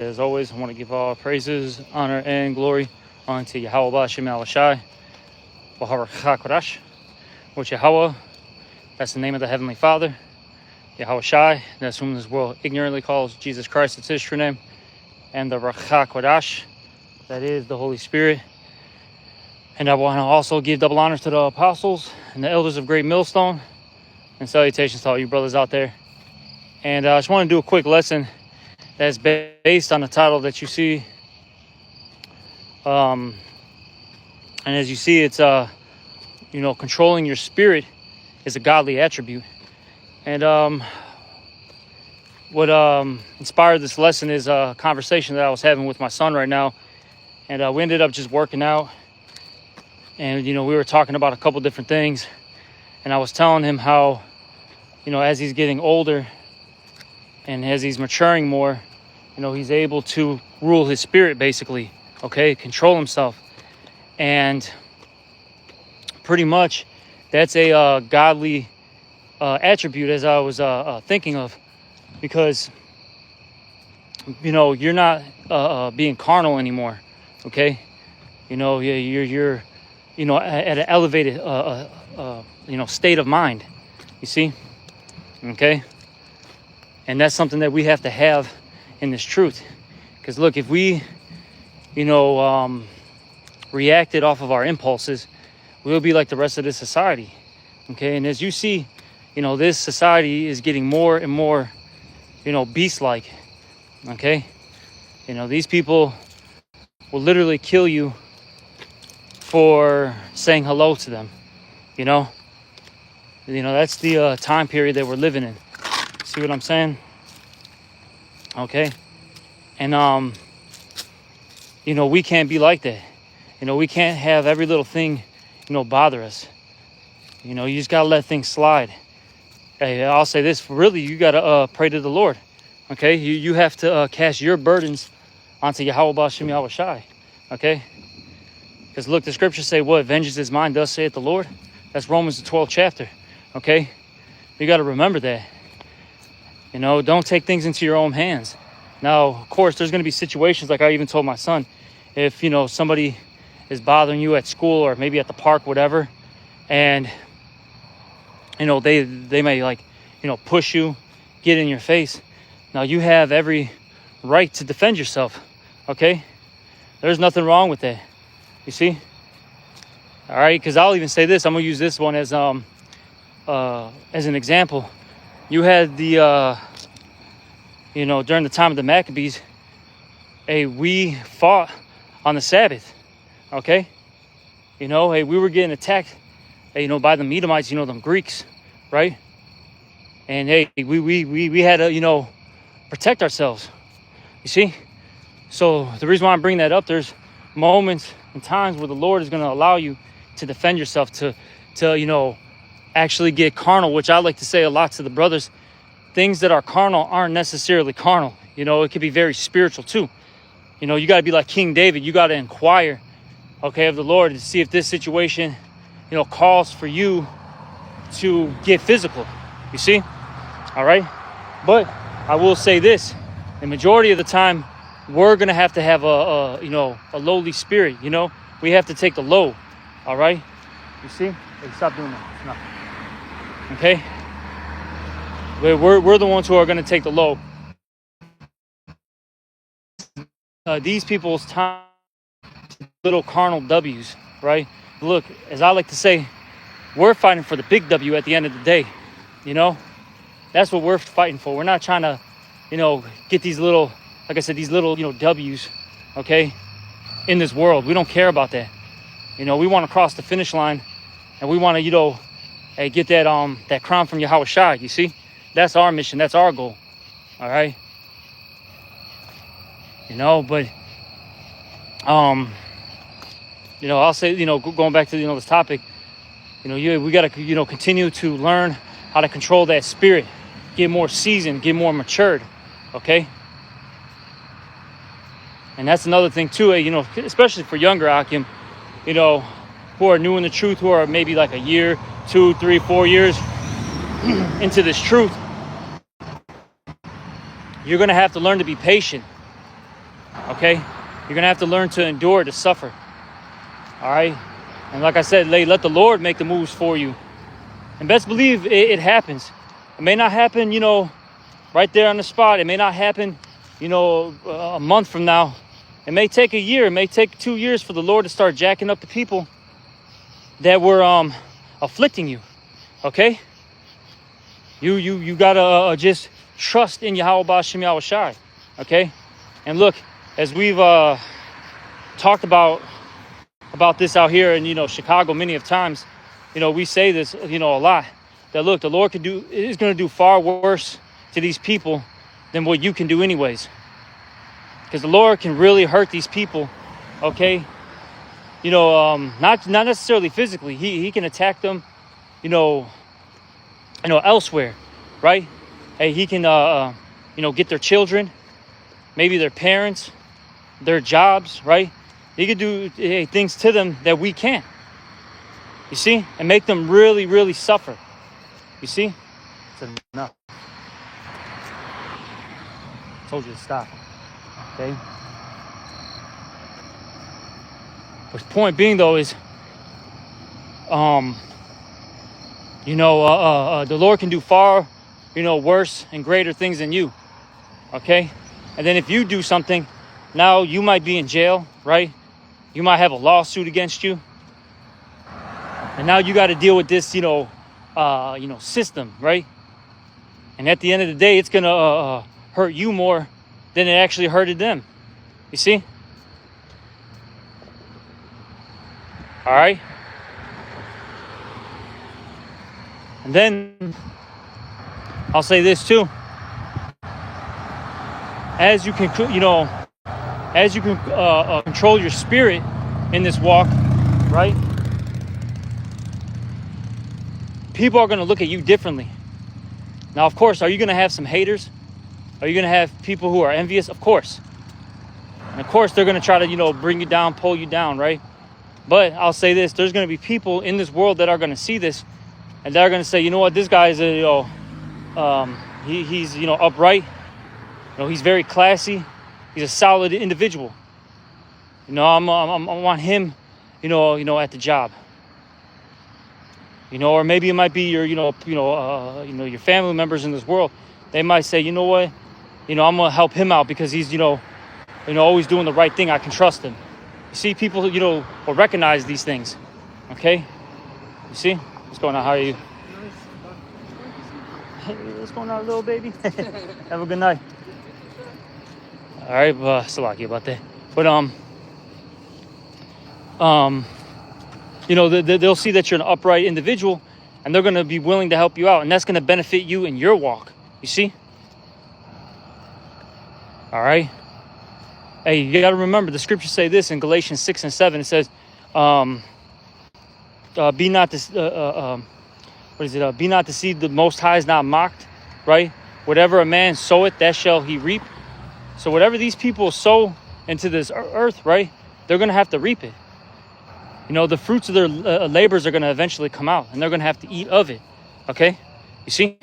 As always, I want to give all praises, honor, and glory unto Yahweh Bashem Alashai, Waharakakurash, which Yahweh, that's the name of the Heavenly Father, Yahweh Shai, that's whom this world ignorantly calls Jesus Christ, it's his true name, and the Rachakodash, that is the Holy Spirit. And I want to also give double honors to the apostles and the elders of Great Millstone, and salutations to all you brothers out there. And I just want to do a quick lesson that's based on the title that you see. And as you see, it's, controlling your spirit is a godly attribute. And what inspired this lesson is a conversation that I was having with my son right now. And we ended up just working out. And, we were talking about a couple different things. And I was telling him how, as he's getting older and as he's maturing more, he's able to rule his spirit, basically, okay, control himself. And pretty much that's a godly attribute, as I was thinking of, because, you're not being carnal anymore, okay? You're at an elevated, state of mind, you see, okay? And that's something that we have to have in this truth. Because look, if we, reacted off of our impulses, we'll be like the rest of this society, okay? And as you see, this society is getting more and more, beast-like, okay? These people will literally kill you for saying hello to them, that's the time period that we're living in. See what I'm saying? Okay. And, we can't be like that. We can't have every little thing, bother us. You just got to let things slide. Hey, I'll say this, really, you got to pray to the Lord. Okay. You have to cast your burdens onto Yahweh Bashem Yahweh Shai. Okay. Because look, the scriptures say what? Vengeance is mine, thus saith the Lord. That's Romans the 12th chapter. Okay. You got to remember that. Don't take things into your own hands. Now, of course, there's going to be situations, like I even told my son, if, somebody is bothering you at school or maybe at the park, whatever, and, they may, push you, get in your face. Now, you have every right to defend yourself, okay? There's nothing wrong with that, you see? All right, because I'll even say this. I'm going to use this one as an example. You had the, during the time of the Maccabees, we fought on the Sabbath, okay? We were getting attacked, by the Edomites, them Greeks, right? And, we had to, protect ourselves, you see? So the reason why I'm bringing that up, there's moments and times where the Lord is going to allow you to defend yourself, to actually get carnal, which I like to say a lot to the brothers. Things that are carnal aren't necessarily carnal. It could be very spiritual too. You got to be like King David. You got to inquire, okay, of the Lord to see if this situation, calls for you to get physical. You see? All right? But I will say this. The majority of the time, we're going to have a lowly spirit. We have to take the low. All right? You see? Hey, stop doing that. It's nothing. Okay? We're the ones who are going to take the low. These people's time, little carnal W's, right? Look, as I like to say, we're fighting for the big W at the end of the day. That's what we're fighting for. We're not trying to, get these little, like I said, these little, W's, okay, in this world. We don't care about that. We want to cross the finish line, and we want to, get that crown from Yahweh Shai, you see? That's our mission. That's our goal. All right. But, I'll say, going back to, this topic, we got to, continue to learn how to control that spirit, get more seasoned, get more matured. Okay. And that's another thing too, especially for younger Akim, who are new in the truth, who are maybe like a year, 2, 3, 4 years into this truth. You're going to have to learn to be patient. Okay? You're going to have to learn to endure, to suffer. All right? And like I said, let the Lord make the moves for you. And best believe it happens. It may not happen, right there on the spot. It may not happen, a month from now. It may take a year. It may take 2 years for the Lord to start jacking up the people that were afflicting you. Okay? You gotta just trust in Yahweh Shem Yahweh Shai. Okay? And look, as we've talked about this out here in Chicago many of times, we say this a lot, that look, the Lord is going to do far worse to these people than what you can do anyways, because the Lord can really hurt these people. Okay, not necessarily physically. He can attack them elsewhere, right? Hey, he can get their children, maybe their parents, their jobs, right? He could do things to them that we can't. You see? And make them really, really suffer. You see? It's enough. I told you to stop. Okay? But the point being, though, is, the Lord can do far, worse and greater things than you. Okay? And then if you do something, now you might be in jail, right? You might have a lawsuit against you. And now you got to deal with this, system, right? And at the end of the day, it's going to hurt you more than it actually hurted them. You see? All right? And then I'll say this too. As you can, control your spirit in this walk, right? People are going to look at you differently. Now, of course, are you going to have some haters? Are you going to have people who are envious? Of course. And of course, they're going to try to, bring you down, pull you down, right? But I'll say this, there's going to be people in this world that are going to see this, and they're going to say, you know what, this guy is, he's upright. He's very classy. He's a solid individual. I want him, at the job. Or maybe it might be your, your family members in this world. They might say, you know what, I'm gonna help him out because he's, always doing the right thing. I can trust him. You see, people, will recognize these things. Okay, you see, what's going on? How are you? Hey, what's going on, little baby? Have a good night. All right, Salaki about that. But they'll see that you're an upright individual, and they're going to be willing to help you out, and that's going to benefit you in your walk. You see? All right. Hey, you got to remember the scriptures say this in Galatians 6 and 7. It says, "Be not deceived. The Most High is not mocked." Right? Whatever a man soweth, that shall he reap. So whatever these people sow into this earth, right? They're going to have to reap it. The fruits of their labors are going to eventually come out, and they're going to have to eat of it. Okay? You see?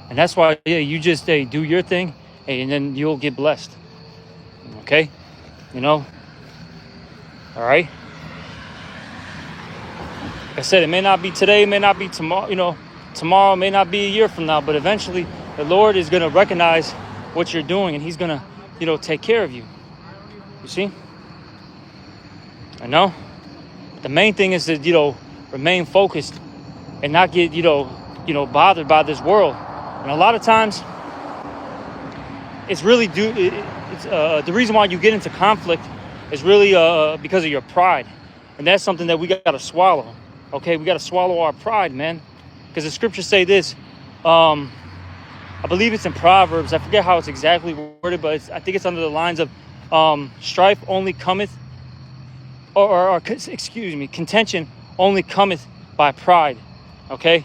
And that's why, you just do your thing, and then you'll get blessed. Okay? All right? Like I said, it may not be today, it may not be tomorrow, tomorrow may not be a year from now, but eventually the Lord is going to recognize what you're doing, and he's going to, take care of you. You see? I know. The main thing is to, remain focused and not get, bothered by this world. And a lot of times, it's really the reason why you get into conflict is really because of your pride. And that's something that we got to swallow. Okay, we got to swallow our pride, man. Because the scriptures say this. I believe it's in Proverbs. I forget how it's exactly worded, but I think it's under the lines of strife only cometh, contention only cometh by pride. Okay?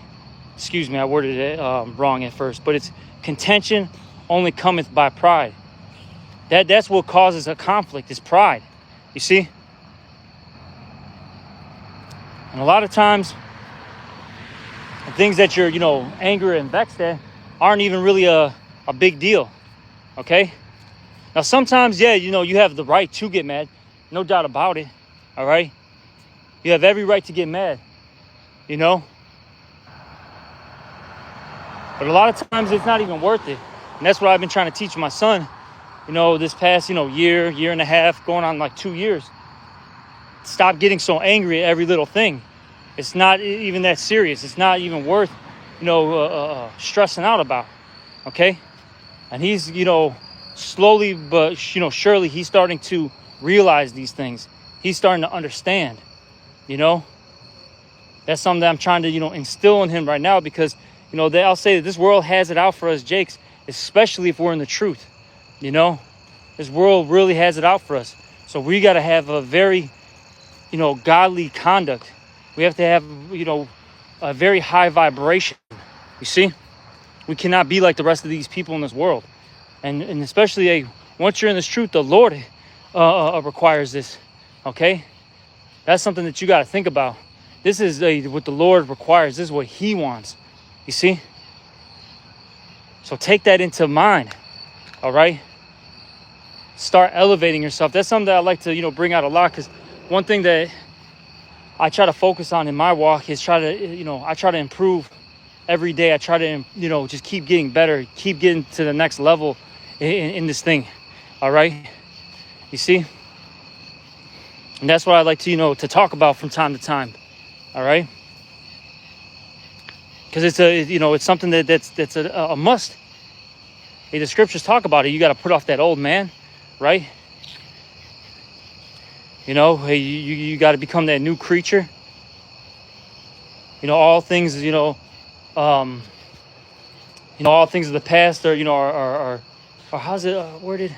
Excuse me, I worded it wrong at first, but it's contention only cometh by pride. That's what causes a conflict, is pride. You see? And a lot of times, the things that you're, angry and vexed at aren't even really a big deal. Okay? Now, sometimes, yeah, you know, you have the right to get mad. No doubt about it. All right? You have every right to get mad, you know? But a lot of times it's not even worth it. And that's what I've been trying to teach my son, you know, this past, you know, year and a half, going on like 2 years. Stop getting so angry at every little thing. It's not even that serious. It's not even worth, you know, stressing out about, okay? And he's, you know, slowly but, you know, surely he's starting to realize these things. He's starting to understand, you know? That's something that I'm trying to, you know, instill in him right now because, you know, I'll say that this world has it out for us, Jakes, especially if we're in the truth, you know? This world really has it out for us. So we got to have a very, you know, godly conduct. We have to have, you know, a very high vibration. You see? We cannot be like the rest of these people in this world. And especially, once you're in this truth, the Lord requires this, okay? That's something that you got to think about. This is what the Lord requires. This is what he wants. You see? So take that into mind, all right? Start elevating yourself. That's something that I like to, you know, bring out a lot because one thing that I try to focus on in my walk is I try to improve every day. I try to, you know, just keep getting better, keep getting to the next level in this thing, all right? You see? And that's what I like to, you know, to talk about from time to time, all right? Because it's something that's a must. Hey, the scriptures talk about it. You got to put off that old man, right? You know, hey, you got to become that new creature. You know, all things, all things of the past are how's it worded?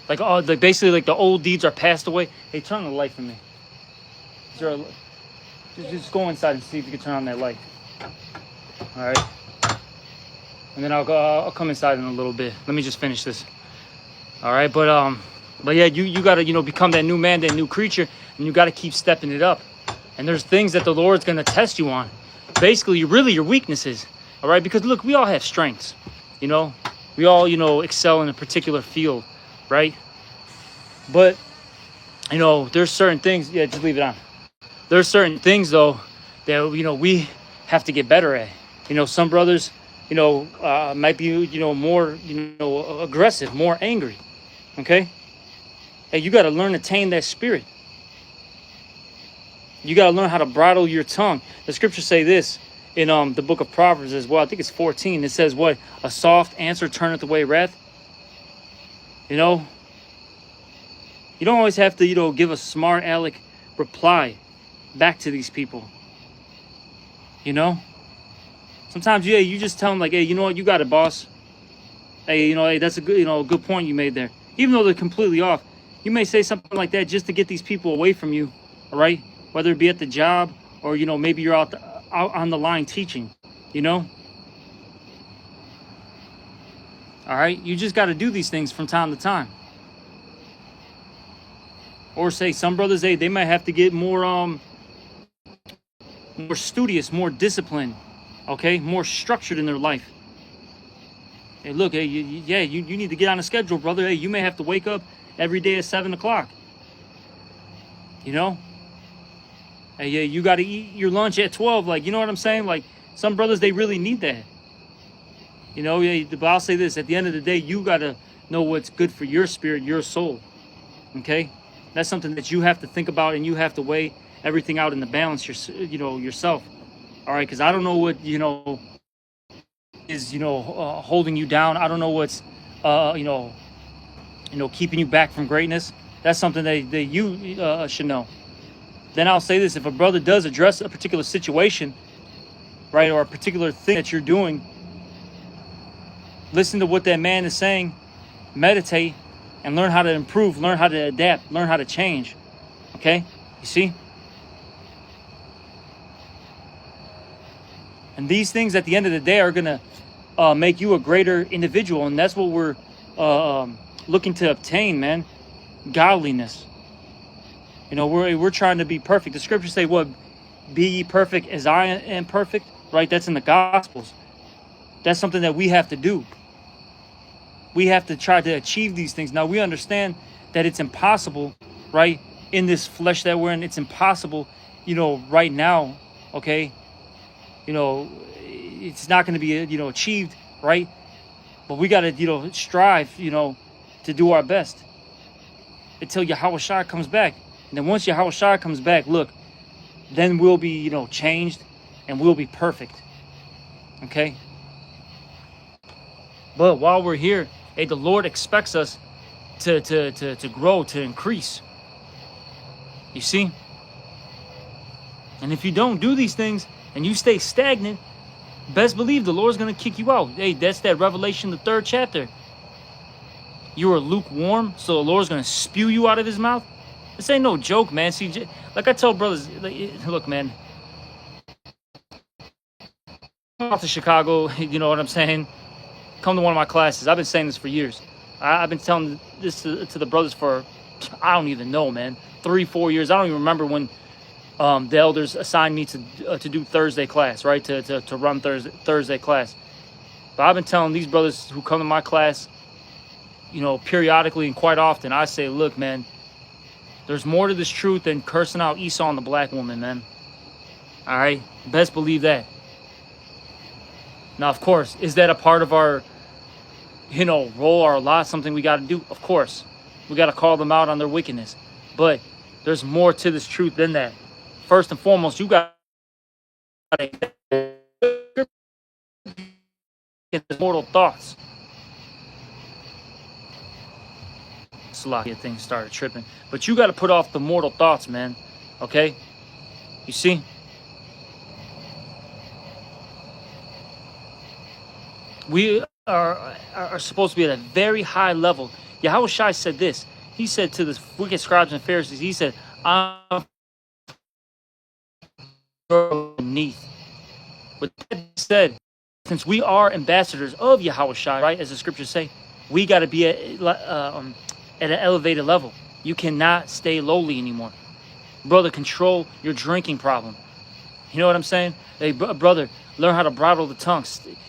Like, basically, like the old deeds are passed away. Hey, turn on the light for me. Is there just go inside and see if you can turn on that light. All right. And then I'll come inside in a little bit. Let me just finish this. All right, but yeah, you got to, become that new man, that new creature, and you got to keep stepping it up. And there's things that the Lord's going to test you on. Basically, your weaknesses. All right, because look, we all have strengths. We all, excel in a particular field, right? But, there's certain things. Yeah, just leave it on. There's certain things, though, that, we have to get better at. Some brothers, might be, more, aggressive, more angry. Okay? Hey, you got to learn to tame that spirit. You got to learn how to bridle your tongue. The scriptures say this in the book of Proverbs as well. I think it's 14. It says what? A soft answer turneth away wrath. You don't always have to, give a smart aleck reply back to these people. Sometimes, you just tell them like, hey, you know what? You got it, boss. Hey, hey, that's a good, good point you made there. Even though they're completely off, you may say something like that just to get these people away from you, all right? Whether it be at the job or, maybe you're out on the line teaching, All right? You just got to do these things from time to time. Or say some brothers, they might have to get more studious, more disciplined, okay? More structured in their life. Hey, look, hey, you need to get on a schedule, brother. Hey, you may have to wake up every day at 7 o'clock. Hey, yeah, you got to eat your lunch at 12. Like, you know what I'm saying? Like, some brothers, they really need that. But I'll say this. At the end of the day, you got to know what's good for your spirit, your soul. Okay? That's something that you have to think about, and you have to weigh everything out in the balance, yourself. All right? Because I don't know what, is, holding you down. I don't know what's, keeping you back from greatness. That's something that you should know. Then I'll say this: if a brother does address a particular situation, right, or a particular thing that you're doing, listen to what that man is saying, meditate, and learn how to improve, learn how to adapt, learn how to change. Okay? You see? And these things at the end of the day are going to make you a greater individual. And that's what we're looking to obtain, man. Godliness. We're trying to be perfect. The scriptures say, what? Be ye perfect as I am perfect. Right? That's in the Gospels. That's something that we have to do. we have to try to achieve these things. Now we understand that it's impossible, right? In this flesh that we're in, it's impossible, right now, okay? It's not going to be, achieved, right? But we got to, strive, to do our best until Yahawashi comes back. And then once Yahawashi comes back, look, then we'll be, changed and we'll be perfect. Okay? But while we're here, hey, the Lord expects us to grow, to increase. You see? And if you don't do these things and you stay stagnant, best believe the Lord's going to kick you out. Hey, that's that Revelation, the 3rd chapter. You are lukewarm, so the Lord's going to spew you out of his mouth. This ain't no joke, man. See, like I tell brothers, look, man. Come out to Chicago, you know what I'm saying? Come to one of my classes. I've been saying this for years. I've been telling this to the brothers for, I don't even know, man, 3-4 years. I don't even remember when the elders assigned me to do Thursday class, right? To run Thursday class. But I've been telling these brothers who come to my class, periodically and quite often, I say, look, man, there's more to this truth than cursing out Esau and the black woman, man. All right? Best believe that. Now, of course, is that a part of our, role, our lot, something we got to do? Of course. We got to call them out on their wickedness. But there's more to this truth than that. First and foremost, you got to get the mortal thoughts. Slakia, things started tripping. But you got to put off the mortal thoughts, man. Okay? You see? We are supposed to be at a very high level. Yahawashi said this. He said to the wicked scribes and Pharisees, he said, I'm beneath. With that said, since we are ambassadors of Yahawashi, right, as the scriptures say, we got to be at an elevated level. You cannot stay lowly anymore. Brother, control your drinking problem. You know what I'm saying? Hey, brother, learn how to bridle the tongue.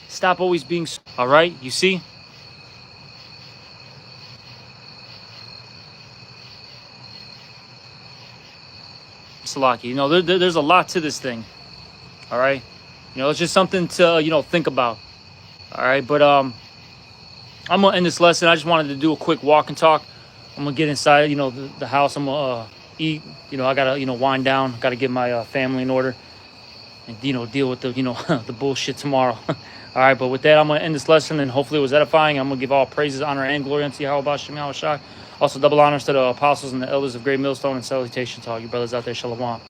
Stop always being... All right? You see? Salaki, there's a lot to this thing. All right? It's just something to, think about. All right? But I'm going to end this lesson. I just wanted to do a quick walk and talk. I'm going to get inside, the house. I'm going to eat. I got to, wind down. Got to get my family in order. And, deal with the, the bullshit tomorrow. All right, but with that, I'm going to end this lesson, and hopefully it was edifying. I'm going to give all praises, honor, and glory unto Yahweh Shem Yahawashi. Also, double honors to the apostles and the elders of Great Millstone, and salutations to all you brothers out there. Shalom.